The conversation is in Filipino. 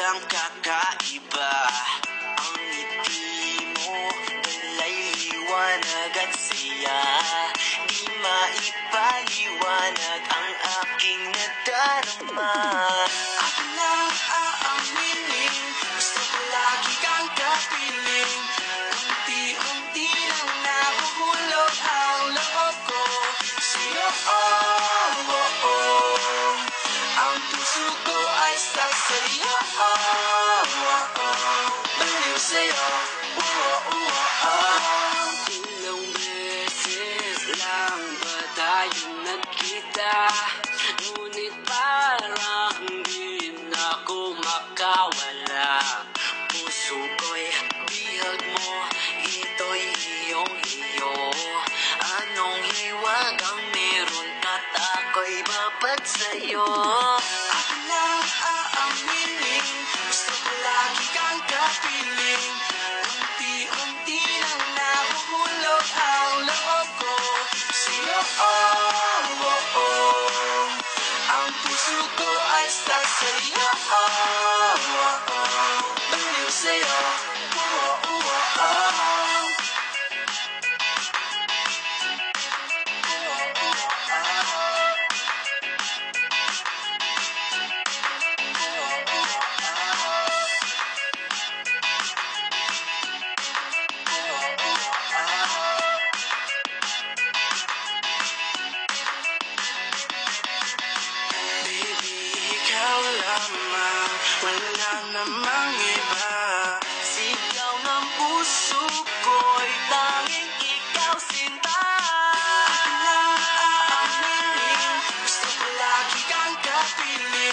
lang kakaiba. Ang ngiti mo, dalay liwanag at saya. Di maipaliwanag ang aking nadarama. Ako lang aaminin, gusto ko lagi kang kapiling. Unti-unti lang nahuhulog ang loob ko sa'yo. Ang puso ko ay sasaya. Baliw sa'yo. Ilang beses lang ba tayong nagkita? Ngunit parang di na ako makawala. Puso ko'y bihag mo, ito'y iyong-iyo. Anong hiwag ang meron at ako'y babad sa'yo? Ako lang aaminin, gusto ko lagi kang kapiling. Unti-unti lang nahuhulog ang loob ko sa'yo. Ang puso ko ay sasaya. Baliw sa'yo. Ikaw lamang, wala namang iba. Sigaw ng puso ko'y tanging ikaw sinta. Ako lang aaminin, gusto ko lagi kang kapiling.